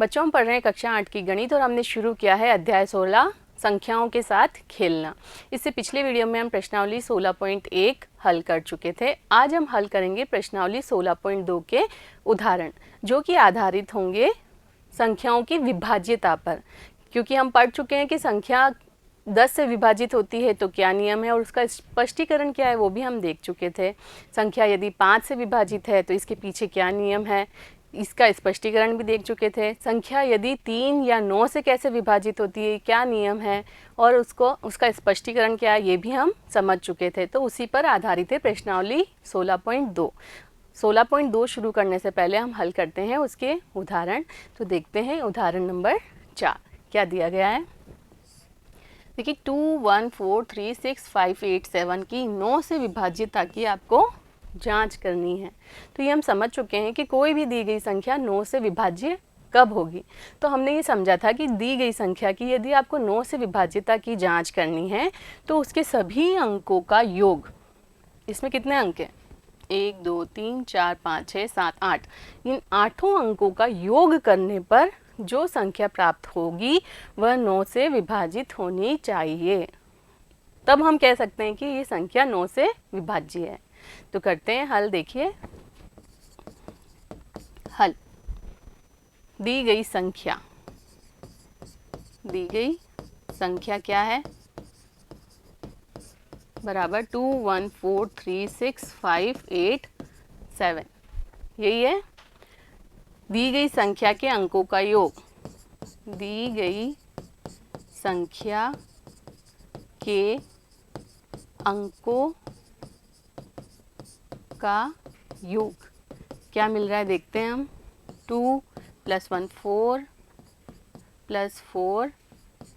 बच्चों, हम पढ़ रहे हैं कक्षा 8 की गणित और हमने शुरू किया है अध्याय 16 संख्याओं के साथ खेलना। इससे पिछले वीडियो में हम प्रश्नावली 16.1 हल कर चुके थे। आज हम हल करेंगे प्रश्नावली 16.2 के उदाहरण, जो कि आधारित होंगे संख्याओं की विभाज्यता पर। क्योंकि हम पढ़ चुके हैं कि संख्या 10 से विभाजित होती है तो क्या नियम है और उसका स्पष्टीकरण क्या है वो भी हम देख चुके थे। संख्या यदि 5 से विभाजित है तो इसके पीछे क्या नियम है, इसका स्पष्टीकरण भी देख चुके थे। संख्या यदि 3 या 9 से कैसे विभाजित होती है, क्या नियम है और उसका स्पष्टीकरण क्या है, ये भी हम समझ चुके थे। तो उसी पर आधारित है प्रश्नावली 16.2। 16.2 शुरू करने से पहले हम हल करते हैं उसके उदाहरण। तो देखते हैं उदाहरण नंबर 4 क्या दिया गया है। देखिए 2, 1, 4, 3, 6, 5, 8, 7 की 9 से विभाज्यता की आपको जांच करनी है। तो ये हम समझ चुके हैं कि कोई भी दी गई संख्या 9 से विभाज्य कब होगी। तो हमने ये समझा था कि दी गई संख्या की यदि आपको 9 से विभाज्यता की जांच करनी है तो उसके सभी अंकों का योग, इसमें कितने अंक हैं, 1, 2, 3, 4, 5, 6, 7, 8, इन 8 अंकों का योग करने पर जो संख्या प्राप्त होगी वह 9 से विभाजित होनी चाहिए। तब हम कह सकते हैं कि ये संख्या 9 से विभाज्य है। तो करते हैं हल। देखिए हल, दी गई संख्या क्या है, बराबर 2, 1, 4, 3, 6, 5, 8, 7, यही है। दी गई संख्या के अंकों का योग, दी गई संख्या के अंकों का योग क्या मिल रहा है देखते हैं हम। 2 + 1 4 + 4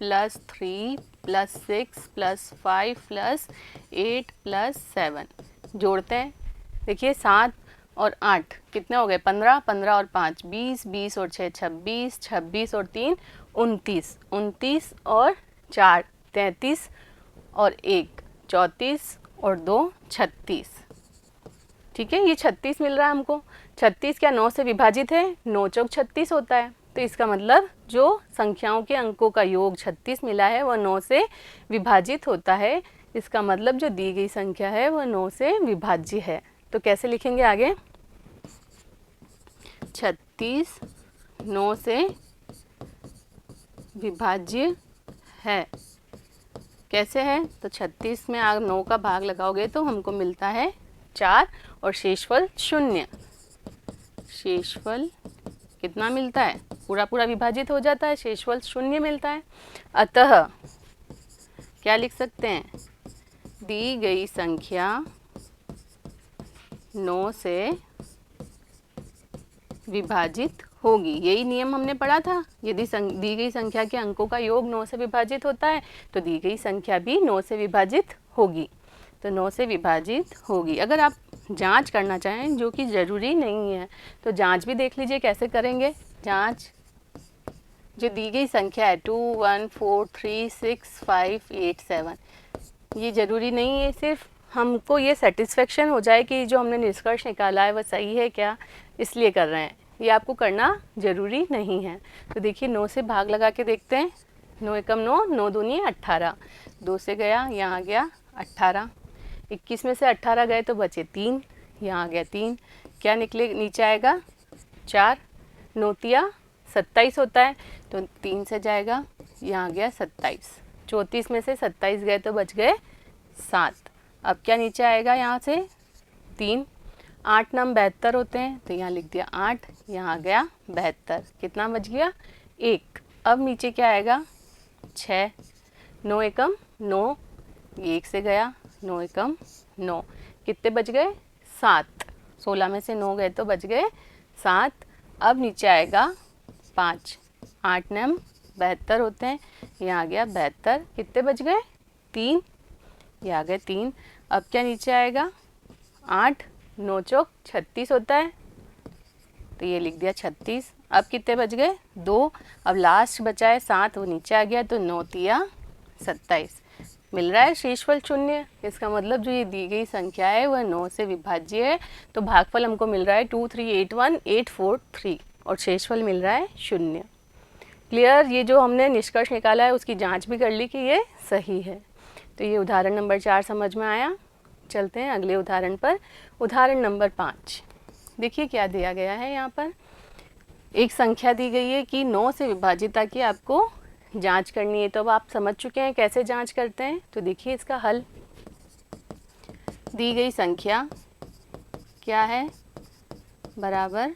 + 3 + 6 + 5 + 8 + 7 जोड़ते हैं। देखिए 7 और 8 कितने हो गए, 15, 15 और 5 20, 20 और 6 26, 26 और 3 29, 29 और 4 33 और 1 34 और 2 36। ठीक है, ये 36 मिल रहा है हमको। 36 क्या 9 से विभाजित है, 9 चौक 36 होता है। तो इसका मतलब जो संख्याओं के अंकों का योग 36 मिला है वह 9 से विभाजित होता है। इसका मतलब जो दी गई संख्या है वह 9 से विभाज्य है। तो कैसे लिखेंगे आगे, 36 9 से विभाज्य है। कैसे है, तो 36 में आप 9 का भाग लगाओगे तो हमको मिलता है 4 और शेषफल 0। शेषफल कितना मिलता है, पूरा पूरा विभाजित हो जाता है, शेषफल 0 मिलता है। अतः क्या लिख सकते हैं, दी गई संख्या 9 से विभाजित होगी। यही नियम हमने पढ़ा था, यदि दी गई संख्या के अंकों का योग 9 से विभाजित होता है तो दी गई संख्या भी 9 से विभाजित होगी। तो 9 से विभाजित होगी। अगर आप जांच करना चाहें, जो कि ज़रूरी नहीं है, तो जांच भी देख लीजिए कैसे करेंगे। जांच, जो दी गई संख्या है 2, 1, 4, 3, 6, 5, 8, 7, ये ज़रूरी नहीं है, सिर्फ हमको ये सेटिस्फेक्शन हो जाए कि जो हमने निष्कर्ष निकाला है वह सही है क्या, इसलिए कर रहे हैं। ये आपको करना ज़रूरी नहीं है। तो देखिए 9 से भाग लगा के देखते हैं। 9 एकम 9, 9 दूनी 18, 2 से गया, यहाँ आ गया 18, 21 में से 18 गए तो बचे 3, यहाँ आ गया 3, क्या निकले नीचे आएगा 4, 9 तिया 27 होता है तो 3 से जाएगा, यहाँ आ गया 27, 34 में से 27 गए तो बच गए 7। अब क्या नीचे आएगा यहाँ से 3, 8 9 72 होते हैं तो यहाँ लिख दिया 8, यहाँ आ गया 72, कितना बच गया 1। अब नीचे क्या आएगा 6, 9 एकम 9, 1 से गया, 9 एकम 9, कितने बच गए 7, 16 में से 9 गए तो बच गए 7। अब नीचे आएगा 5, 8 9 72 होते हैं, यहाँ आ गया 72, कितने बच गए 3, ये आ गए 3। अब क्या नीचे आएगा 8, 9 चौक 36 होता है तो ये लिख दिया 36। अब कितने बच गए 2, अब लास्ट बचा है 7, वो नीचे आ गया तो 9 तिया 27, मिल रहा है शेषफल 0। इसका मतलब जो ये दी गई संख्या है वह 9 से विभाज्य है। तो भागफल हमको मिल रहा है 2, 3, 8, 1, 8, 4, 3 और शेषफल मिल रहा है 0। क्लियर? ये जो हमने निष्कर्ष निकाला है उसकी जांच भी कर ली कि ये सही है। तो ये उदाहरण नंबर 4 समझ में आया। चलते हैं अगले उदाहरण पर। उदाहरण नंबर 5 देखिए क्या दिया गया है यहाँ पर। एक संख्या दी गई है कि 9 से विभाजिता की आपको जांच करनी है। तो अब आप समझ चुके हैं कैसे जांच करते हैं। तो देखिए इसका हल, दी गई संख्या क्या है, बराबर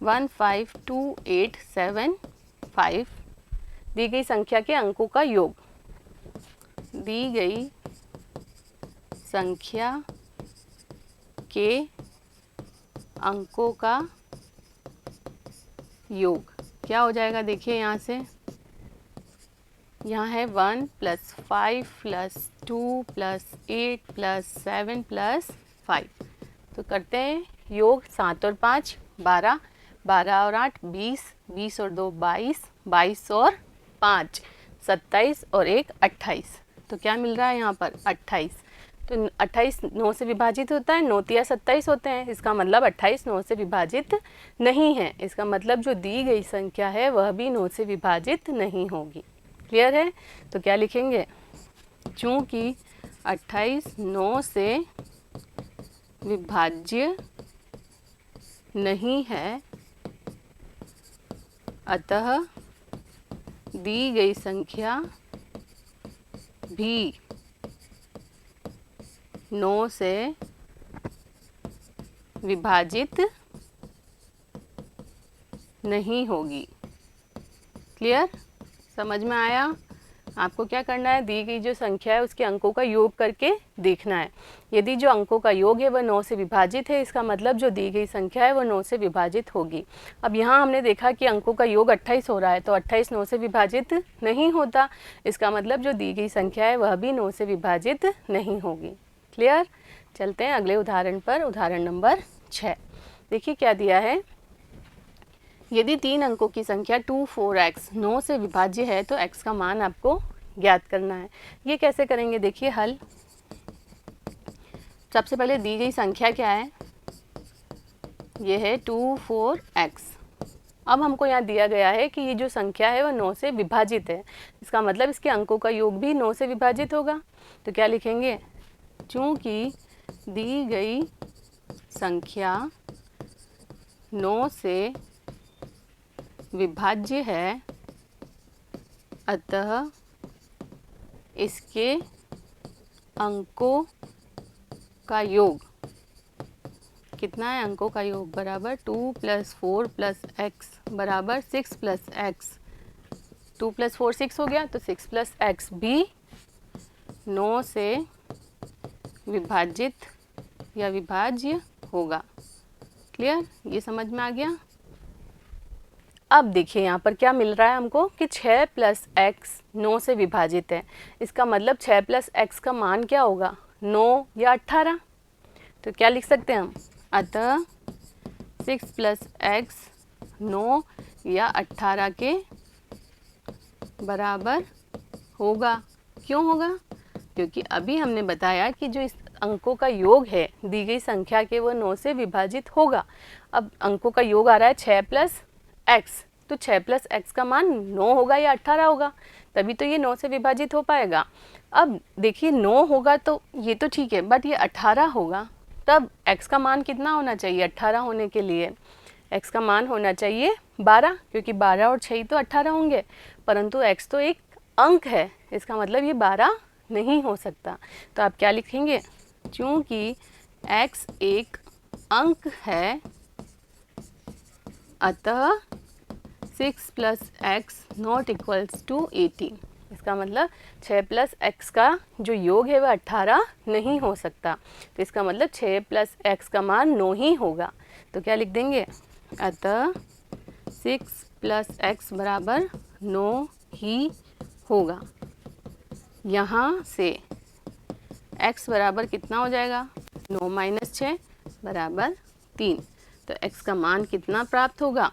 15285, दी गई संख्या के अंकों का योग, दी गई संख्या के अंकों का योग क्या हो जाएगा। देखिए यहाँ से, यहाँ है 1 + 5 + 2 + 8 + 7 + 5। तो करते हैं योग, 7 और 5 12, 12 और 8 20, 20 और 2 22, 22 और 5 27 और 1 28। तो क्या मिल रहा है यहाँ पर 28। तो 28 9 से विभाजित होता है, 9 तिया 27 होते हैं। इसका मतलब 28 9 से विभाजित नहीं है। इसका मतलब जो दी गई संख्या है वह भी 9 से विभाजित नहीं होगी। क्लियर है? तो क्या लिखेंगे, चूँकि 28 9 से विभाज्य नहीं है, अतः दी गई संख्या भी 9 से विभाजित नहीं होगी। क्लियर? समझ में आया? आपको क्या करना है, दी गई जो संख्या है उसके अंकों का योग करके देखना है। यदि जो अंकों का योग है वह 9 से विभाजित है, इसका मतलब जो दी गई संख्या है वह 9 से विभाजित होगी। अब यहाँ हमने देखा कि अंकों का योग 28 हो रहा है, तो 28 9 से विभाजित नहीं होता। इसका मतलब जो दी गई संख्या है वह भी 9 से विभाजित नहीं होगी। क्लियर? चलते हैं अगले उदाहरण पर। उदाहरण नंबर 6 देखिए क्या दिया है। यदि 3 अंकों की संख्या 24x 9 से विभाज्य है तो x का मान आपको ज्ञात करना है। ये कैसे करेंगे, देखिए हल। सबसे पहले दी गई संख्या क्या है, ये है 24x। अब हमको यहाँ दिया गया है कि ये जो संख्या है वह 9 से विभाजित है। इसका मतलब इसके अंकों का योग भी 9 से विभाजित होगा। तो क्या लिखेंगे, चूँकि दी गई संख्या 9 से विभाज्य है, अतः इसके अंकों का योग कितना है, अंकों का योग बराबर 2 + 4 + x बराबर 6 + x। 2 + 4 6 हो गया, तो 6 + x भी 9 से विभाजित या विभाज्य होगा। क्लियर? ये समझ में आ गया। अब देखिए यहाँ पर क्या मिल रहा है हमको कि 6 + x 9 से विभाजित है। इसका मतलब 6 + x का मान क्या होगा, 9 या 18। तो क्या लिख सकते हैं हम, अतः 6 + x 9 या 18 के बराबर होगा। क्यों होगा? क्योंकि अभी हमने बताया कि जो इस अंकों का योग है दी गई संख्या के, वो 9 से विभाजित होगा। अब अंकों का योग आ रहा है 6 + x, तो 6 + x का मान 9 होगा या 18 होगा, तभी तो ये 9 से विभाजित हो पाएगा। अब देखिए 9 होगा तो ये तो ठीक है, बट ये 18 होगा, तब x का मान कितना होना चाहिए, 18 होने के लिए x का मान होना चाहिए 12, क्योंकि 12 और 6 तो 18 होंगे, परंतु x तो एक अंक है, इसका मतलब ये 12 नहीं हो सकता। तो आप क्या लिखेंगे, चूँकि x एक अंक है, अतः 6 + x ≠ = 18। इसका मतलब 6 + x का जो योग है वह 18 नहीं हो सकता। तो इसका मतलब 6 + x का मान 9 ही होगा। तो क्या लिख देंगे, अतः 6 + x बराबर 9 ही होगा। यहाँ से x बराबर कितना हो जाएगा, 9 - 6 बराबर 3। तो x का मान कितना प्राप्त होगा,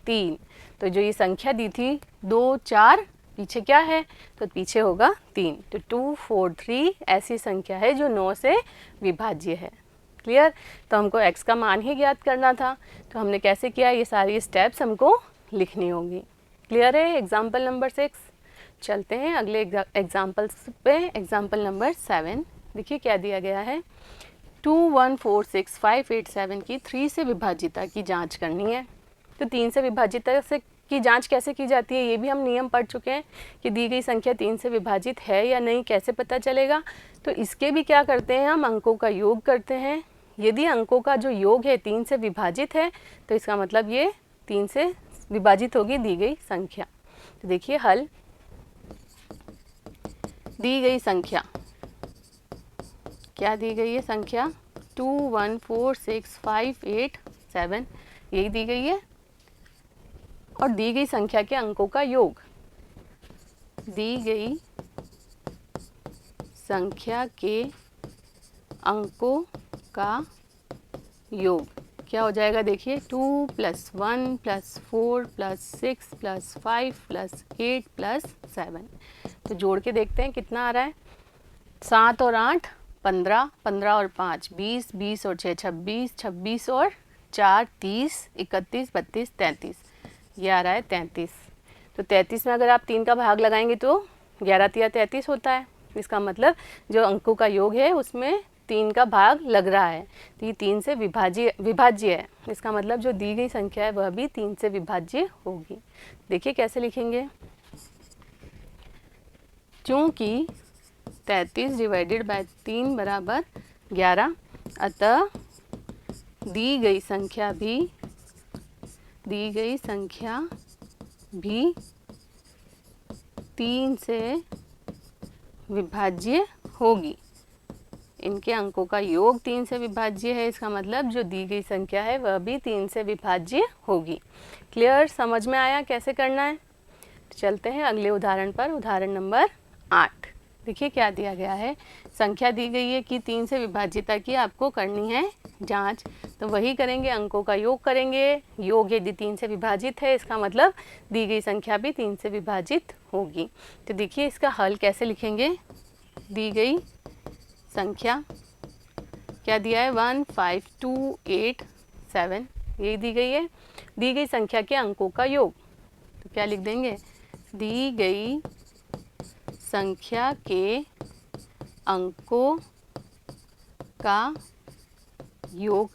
3। तो जो ये संख्या दी थी 2 4, पीछे क्या है, तो पीछे होगा 3। तो 243 ऐसी संख्या है जो 9 से विभाज्य है। क्लियर? तो हमको x का मान ही ज्ञात करना था। तो हमने कैसे किया, ये सारी स्टेप्स हमको लिखनी होगी। क्लियर है एग्जाम्पल नंबर 6। चलते हैं अगले एग्जाम्पल्स पे। एग्जाम्पल नंबर 7 देखिए क्या दिया गया है। 2146587 की 3 से विभाजिता की जांच करनी है। तो 3 से विभाजिता से की जांच कैसे की जाती है ये भी हम नियम पढ़ चुके हैं कि दी गई संख्या 3 से विभाजित है या नहीं कैसे पता चलेगा। तो इसके भी क्या करते हैं, हम अंकों का योग करते हैं। यदि अंकों का जो योग है 3 से विभाजित है तो इसका मतलब ये 3 से विभाजित होगी दी गई संख्या। तो देखिए हल, दी गई संख्या क्या दी गई है, संख्या 2146587 यही दी गई है और दी गई संख्या के अंकों का योग, दी गई संख्या के अंकों का योग क्या हो जाएगा, देखिए 2 + 1 + 4 + 6 + 5 + 8 + 7। तो जोड़ के देखते हैं कितना आ रहा है। 7 और 8 15, 15 और 5 20, 20 और 6 26, 26 और 4 30, 31 32 33, ये आ रहा है 33। तो 33 में अगर आप 3 का भाग लगाएंगे तो 11 तिया 33 होता है। इसका मतलब जो अंकों का योग है उसमें 3 का भाग लग रहा है, तो ये 3 से विभाज्य है। इसका मतलब जो दी गई संख्या है वह भी 3 से विभाज्य होगी। देखिए कैसे लिखेंगे, क्योंकि 33 / 3 = 11, अतः दी गई संख्या भी 3 से विभाज्य होगी। इनके अंकों का योग 3 से विभाज्य है, इसका मतलब जो दी गई संख्या है वह भी 3 से विभाज्य होगी। क्लियर, समझ में आया कैसे करना है। चलते हैं अगले उदाहरण पर। उदाहरण नंबर 8 देखिए क्या दिया गया है। संख्या दी गई है कि 3 से विभाज्यता की आपको करनी है जांच, तो वही करेंगे, अंकों का योग करेंगे। योग यदि 3 से विभाजित है इसका मतलब दी गई संख्या भी 3 से विभाजित होगी। तो देखिए इसका हल कैसे लिखेंगे। दी गई संख्या क्या दिया है, 15287 यही दी गई है। दी गई संख्या के अंकों का योग, तो क्या लिख देंगे, दी गई संख्या के अंकों का योग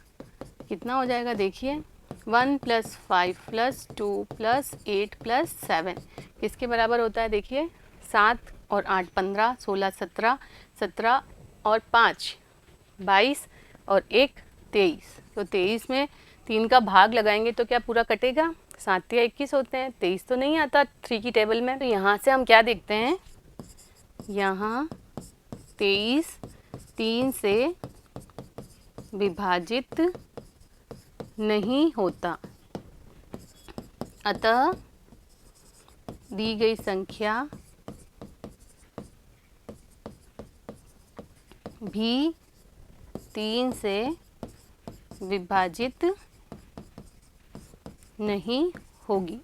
कितना हो जाएगा, देखिए 1 + 5 + 2 + 8 + 7 किसके बराबर होता है, देखिए 7 और 8 15, 16 17, 17 और 5 22 और 1 23। तो 23 में 3 का भाग लगाएंगे तो क्या पूरा कटेगा, 7 या 21 होते हैं, 23 तो नहीं आता 3 की टेबल में। तो यहाँ से हम क्या देखते हैं, यहाँ 23 3 से विभाजित नहीं होता, अतः दी गई संख्या भी 3 से विभाजित नहीं होगी।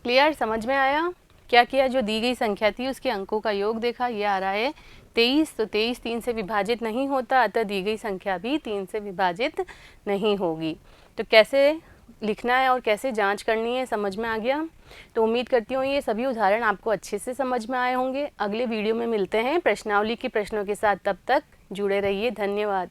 क्लियर, समझ में आया। क्या किया, जो दी गई संख्या थी उसके अंकों का योग देखा, ये आ रहा है 23। तो 23 3 से विभाजित नहीं होता, अतः दी गई संख्या भी 3 से विभाजित नहीं होगी। तो कैसे लिखना है और कैसे जांच करनी है समझ में आ गया। तो उम्मीद करती हूँ ये सभी उदाहरण आपको अच्छे से समझ में आए होंगे। अगले वीडियो में मिलते हैं प्रश्नावली के प्रश्नों के साथ, तब तक जुड़े रहिए। धन्यवाद।